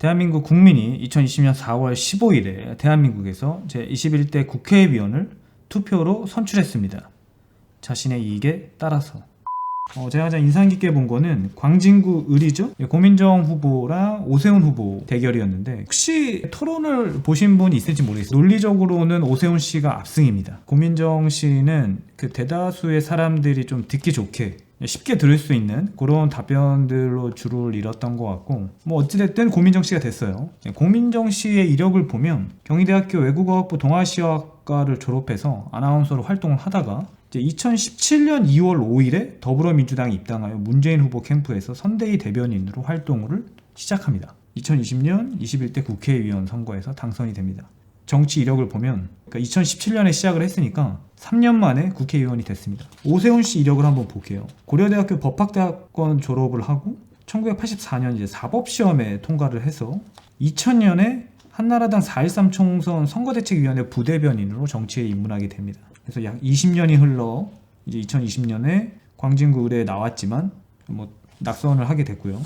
대한민국 국민이 2020년 4월 15일에 대한민국에서 제21대 국회의원을 투표로 선출했습니다. 자신의 이익에 따라서. 제가 가장 인상 깊게 본 거는 광진구 을이죠? 고민정 후보랑 오세훈 후보 대결이었는데, 혹시 토론을 보신 분이 있을지 모르겠어요. 논리적으로는 오세훈 씨가 압승입니다. 고민정 씨는 그 대다수의 사람들이 좀 듣기 좋게 쉽게 들을 수 있는 그런 답변들로 주를 잃었던 것 같고, 어찌됐든 고민정 씨가 됐어요. 고민정 씨의 이력을 보면 경희대학교 외국어학부 동아시아학과를 졸업해서 아나운서로 활동을 하다가 2017년 2월 5일에 더불어민주당에 입당하여 문재인 후보 캠프에서 선대위 대변인으로 활동을 시작합니다. 2020년 21대 국회의원 선거에서 당선이 됩니다. 정치 이력을 보면 2017년에 시작을 했으니까 3년 만에 국회의원이 됐습니다. 오세훈 씨 이력을 한번 볼게요. 고려대학교 법학대학원 졸업을 하고 1984년 이제 사법시험에 통과를 해서 2000년에 한나라당 4.13 총선 선거대책위원회 부대변인으로 정치에 입문하게 됩니다. 그래서 약 20년이 흘러 이제 2020년에 광진구 을에 나왔지만 낙선을 하게 됐고요.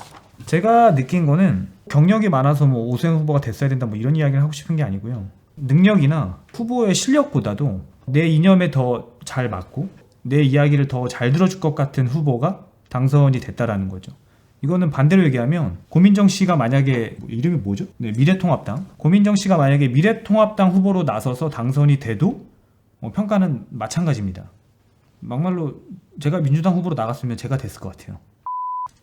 제가 느낀 거는 경력이 많아서 오세훈 후보가 됐어야 된다 이런 이야기를 하고 싶은 게 아니고요. 능력이나 후보의 실력보다도 내 이념에 더 잘 맞고 내 이야기를 더 잘 들어줄 것 같은 후보가 당선이 됐다라는 거죠. 이거는 반대로 얘기하면 고민정 씨가 만약에 이름이 뭐죠? 미래통합당. 고민정 씨가 만약에 미래통합당 후보로 나서서 당선이 돼도 평가는 마찬가지입니다. 막말로 제가 민주당 후보로 나갔으면 제가 됐을 것 같아요.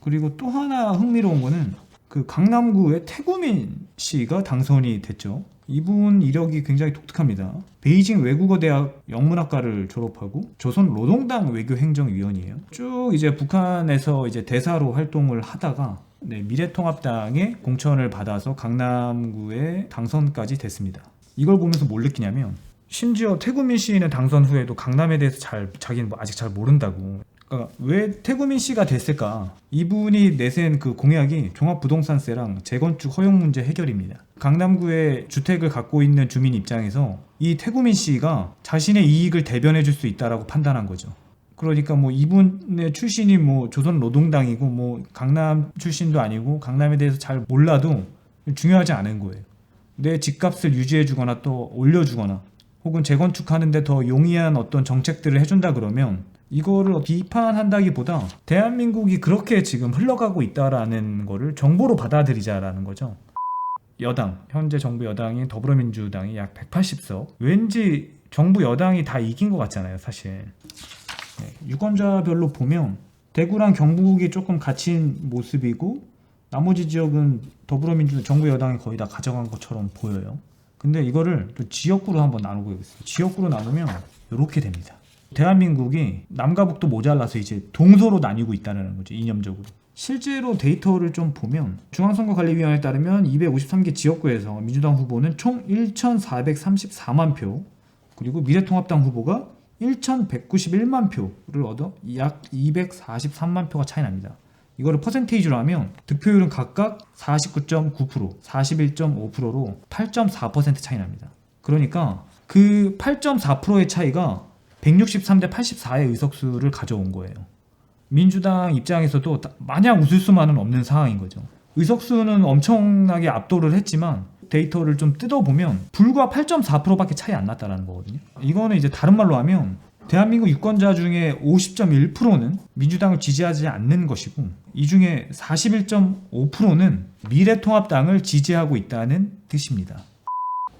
그리고 또 하나 흥미로운 거는 그 강남구의 태구민 씨가 당선이 됐죠. 이분 이력이 굉장히 독특합니다. 베이징 외국어대학 영문학과를 졸업하고 조선노동당 외교행정위원이에요. 쭉 이제 북한에서 이제 대사로 활동을 하다가 미래통합당에 공천을 받아서 강남구에 당선까지 됐습니다. 이걸 보면서 뭘 느끼냐면, 심지어 태구민 씨는 당선 후에도 강남에 대해서 자기는 아직 잘 모른다고. 그러니까 왜 태구민 씨가 됐을까? 이분이 내센 그 공약이 종합부동산세랑 재건축 허용 문제 해결입니다. 강남구에 주택을 갖고 있는 주민 입장에서 이 태구민 씨가 자신의 이익을 대변해 줄 수 있다라고 판단한 거죠. 그러니까 이분의 출신이 조선노동당이고 강남 출신도 아니고 강남에 대해서 잘 몰라도 중요하지 않은 거예요. 내 집값을 유지해 주거나 또 올려주거나 혹은 재건축하는데 더 용이한 어떤 정책들을 해준다 그러면 이거를 비판한다기보다 대한민국이 그렇게 지금 흘러가고 있다라는 거를 정보로 받아들이자라는 거죠. 여당, 현재 정부 여당인 더불어민주당이 약 180석. 왠지 정부 여당이 다 이긴 것 같잖아요, 사실. 유권자별로 보면 대구랑 경북이 조금 갇힌 모습이고 나머지 지역은 더불어민주당, 정부 여당이 거의 다 가져간 것처럼 보여요. 근데 이거를 또 지역구로 한번 나누고 있어요. 지역구로 나누면 이렇게 됩니다. 대한민국이 남과 북도 모자라서 이제 동서로 나뉘고 있다는 거죠, 이념적으로. 실제로 데이터를 좀 보면 중앙선거관리위원회에 따르면 253개 지역구에서 민주당 후보는 총 1,434만 표, 그리고 미래통합당 후보가 1,191만 표를 얻어 약 243만 표가 차이 납니다. 이거를 퍼센테이지로 하면 득표율은 각각 49.9%, 41.5%로 8.4% 차이 납니다. 그러니까 그 8.4%의 차이가 163대 84의 의석수를 가져온 거예요. 민주당 입장에서도 마냥 웃을 수만은 없는 상황인 거죠. 의석수는 엄청나게 압도를 했지만 데이터를 좀 뜯어보면 불과 8.4%밖에 차이 안 났다는 거거든요. 이거는 이제 다른 말로 하면 대한민국 유권자 중에 50.1%는 민주당을 지지하지 않는 것이고, 이 중에 41.5%는 미래통합당을 지지하고 있다는 뜻입니다.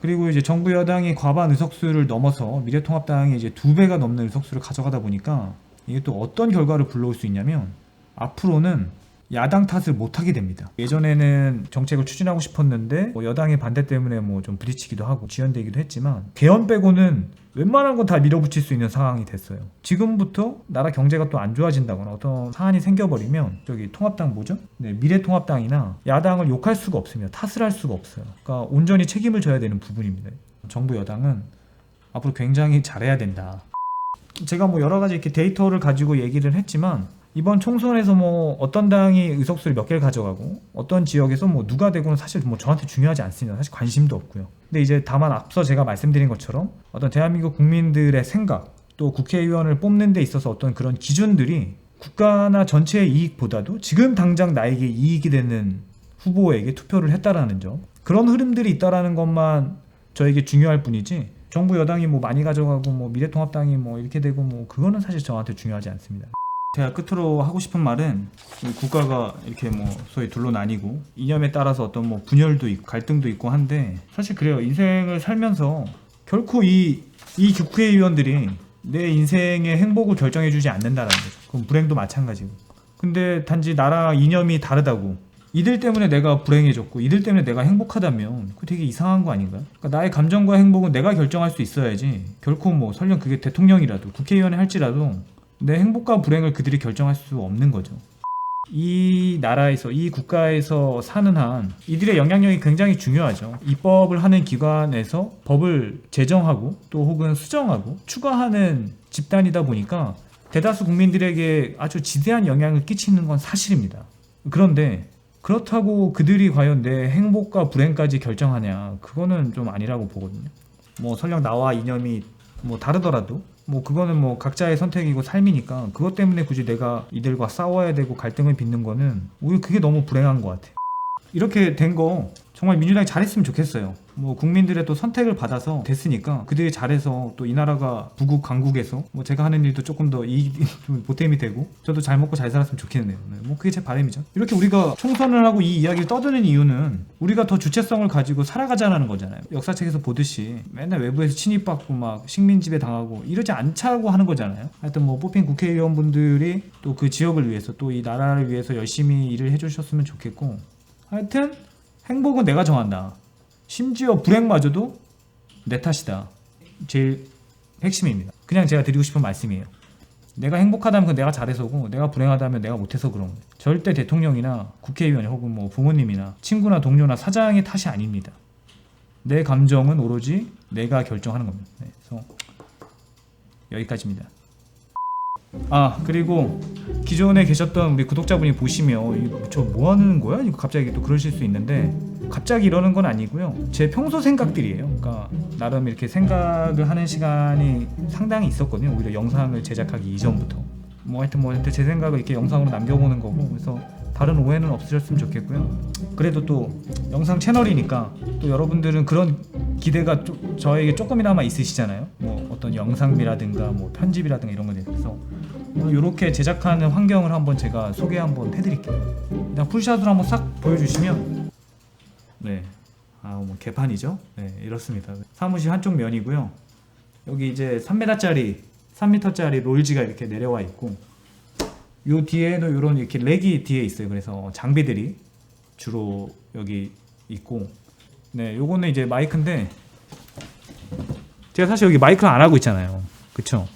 그리고 이제 정부 여당이 과반 의석수를 넘어서 미래통합당이 이제 2배가 넘는 의석수를 가져가다 보니까 이게 또 어떤 결과를 불러올 수 있냐면, 앞으로는 야당 탓을 못하게 됩니다. 예전에는 정책을 추진하고 싶었는데 여당의 반대 때문에 좀 부딪히기도 하고 지연되기도 했지만, 개헌 빼고는 웬만한 건 다 밀어붙일 수 있는 상황이 됐어요. 지금부터 나라 경제가 또 안 좋아진다거나 어떤 사안이 생겨버리면 통합당 미래통합당이나 야당을 욕할 수가 없으며 탓을 할 수가 없어요. 그러니까 온전히 책임을 져야 되는 부분입니다. 정부 여당은 앞으로 굉장히 잘해야 된다. 제가 여러 가지 이렇게 데이터를 가지고 얘기를 했지만, 이번 총선에서 어떤 당이 의석수를 몇 개를 가져가고 어떤 지역에서 누가 되고는 사실 저한테 중요하지 않습니다. 사실 관심도 없고요. 근데 이제 다만 앞서 제가 말씀드린 것처럼 어떤 대한민국 국민들의 생각, 또 국회의원을 뽑는 데 있어서 어떤 그런 기준들이 국가나 전체의 이익보다도 지금 당장 나에게 이익이 되는 후보에게 투표를 했다라는 점, 그런 흐름들이 있다라는 것만 저에게 중요할 뿐이지 정부 여당이 뭐 많이 가져가고 뭐 미래통합당이 뭐 이렇게 되고 뭐 그거는 사실 저한테 중요하지 않습니다. 제가 끝으로 하고 싶은 말은 국가가 이렇게 뭐 소위 둘로 나뉘고 이념에 따라서 어떤 뭐 분열도 있고 갈등도 있고 한데 사실 그래요. 인생을 살면서 결코 이 국회의원들이 내 인생의 행복을 결정해주지 않는다라는 거죠. 그럼 불행도 마찬가지고. 근데 단지 나랑 이념이 다르다고 이들 때문에 내가 불행해졌고 이들 때문에 내가 행복하다면 그거 되게 이상한 거 아닌가요? 그러니까 나의 감정과 행복은 내가 결정할 수 있어야지 결코 뭐 설령 그게 대통령이라도 국회의원이 할지라도 내 행복과 불행을 그들이 결정할 수 없는 거죠. 이 나라에서 이 국가에서 사는 한 이들의 영향력이 굉장히 중요하죠. 입법을 하는 기관에서 법을 제정하고 또 혹은 수정하고 추가하는 집단이다 보니까 대다수 국민들에게 아주 지대한 영향을 끼치는 건 사실입니다. 그런데 그렇다고 그들이 과연 내 행복과 불행까지 결정하냐, 그거는 좀 아니라고 보거든요. 뭐 설령 나와 이념이 뭐 다르더라도 뭐 그거는 뭐 각자의 선택이고 삶이니까 그것 때문에 굳이 내가 이들과 싸워야 되고 갈등을 빚는 거는 오히려 그게 너무 불행한 것 같아요. 이렇게 된 거 정말 민주당이 잘했으면 좋겠어요. 뭐 국민들의 또 선택을 받아서 됐으니까 그들이 잘해서 또 이 나라가 부국 강국에서 뭐 제가 하는 일도 조금 더 좀 보탬이 되고 저도 잘 먹고 잘 살았으면 좋겠네요. 뭐 그게 제 바람이죠. 이렇게 우리가 총선을 하고 이 이야기를 떠드는 이유는 우리가 더 주체성을 가지고 살아가자는 거잖아요. 역사책에서 보듯이 맨날 외부에서 침입받고 막 식민지배 당하고 이러지 않자고 하는 거잖아요. 하여튼 뭐 뽑힌 국회의원분들이 또 그 지역을 위해서 또 이 나라를 위해서 열심히 일을 해주셨으면 좋겠고, 하여튼 행복은 내가 정한다. 심지어 불행마저도 내 탓이다. 제일 핵심입니다. 그냥 제가 드리고 싶은 말씀이에요. 내가 행복하다면 그건 내가 잘해서고 내가 불행하다면 내가 못해서 그런 거예요. 절대 대통령이나 국회의원 혹은 뭐 부모님이나 친구나 동료나 사장의 탓이 아닙니다. 내 감정은 오로지 내가 결정하는 겁니다. 네, 그래서 여기까지입니다. 그리고 기존에 계셨던 우리 구독자분이 보시면 저 뭐 하는 거야? 이거 갑자기 또 그러실 수 있는데 갑자기 이러는 건 아니고요. 제 평소 생각들이에요. 그러니까 나름 이렇게 생각을 하는 시간이 상당히 있었거든요. 오히려 영상을 제작하기 이전부터. 하여튼 제 생각을 이렇게 영상으로 남겨보는 거고, 그래서 다른 오해는 없으셨으면 좋겠고요. 그래도 또 영상 채널이니까 또 여러분들은 그런 기대가 저에게 조금이나마 있으시잖아요. 뭐 어떤 영상비라든가 뭐 편집이라든가 이런 거에 대해서 이렇게 제작하는 환경을 한번 제가 소개 한번 해드릴게요. 그냥 풀샷으로 한번 싹 보여주시면 뭐 개판이죠. 네, 이렇습니다. 사무실 한쪽 면이고요. 여기 이제 3m짜리 롤지가 이렇게 내려와 있고, 요 뒤에도 이런 이렇게 렉이 뒤에 있어요. 그래서 장비들이 주로 여기 있고, 요거는 이제 마이크인데 제가 사실 여기 마이크를 안 하고 있잖아요. 그쵸?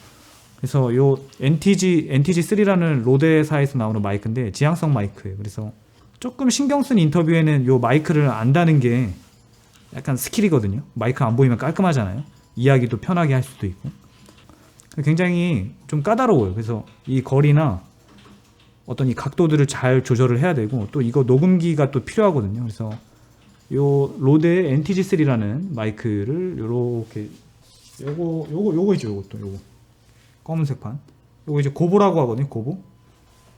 그래서 요 NTG3라는 로데사에서 나오는 마이크인데 지향성 마이크예요. 그래서 조금 신경 쓴 인터뷰에는 요 마이크를 안다는 게 약간 스킬이거든요. 마이크 안 보이면 깔끔하잖아요. 이야기도 편하게 할 수도 있고. 굉장히 좀 까다로워요. 그래서 이 거리나 어떤 이 각도들을 잘 조절을 해야 되고, 또 이거 녹음기가 또 필요하거든요. 그래서 요 로데 NTG3라는 마이크를 요렇게 요거 있죠. 요거 검은색 판, 요거 이제 고보라고 하거든요. 고보.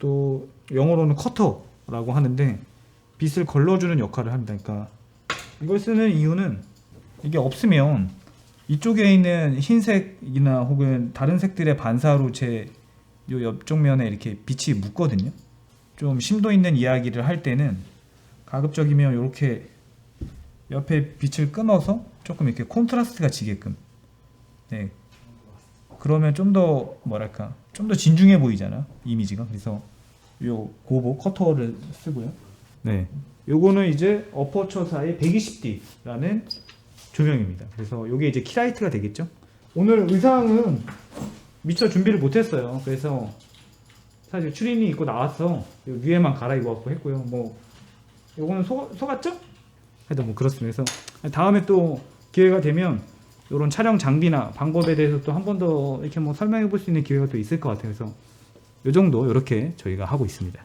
또 영어로는 커터라고 하는데 빛을 걸러주는 역할을 합니다. 그러니까 이걸 쓰는 이유는 이게 없으면 이쪽에 있는 흰색이나 혹은 다른 색들의 반사로 제 요 옆쪽 면에 이렇게 빛이 묻거든요. 좀 심도 있는 이야기를 할 때는 가급적이면 이렇게 옆에 빛을 끊어서 조금 이렇게 콘트라스트가 지게끔. 그러면 좀 더 좀 더 진중해 보이잖아, 이미지가. 그래서 요 고보 커터를 쓰고요. 요거는 이제 어퍼처사의 120D라는 조명입니다. 그래서 요게 이제 키라이트가 되겠죠. 오늘 의상은 미처 준비를 못했어요. 그래서 사실 추리닝 입고 나왔어. 위에만 갈아입었고 했고요. 뭐 요거는 속았죠? 하여튼 뭐 그렇습니다. 그래서 다음에 또 기회가 되면 이런 촬영 장비나 방법에 대해서 또 한 번 더 이렇게 뭐 설명해 볼 수 있는 기회가 또 있을 것 같아요. 그래서 요 정도 이렇게 저희가 하고 있습니다.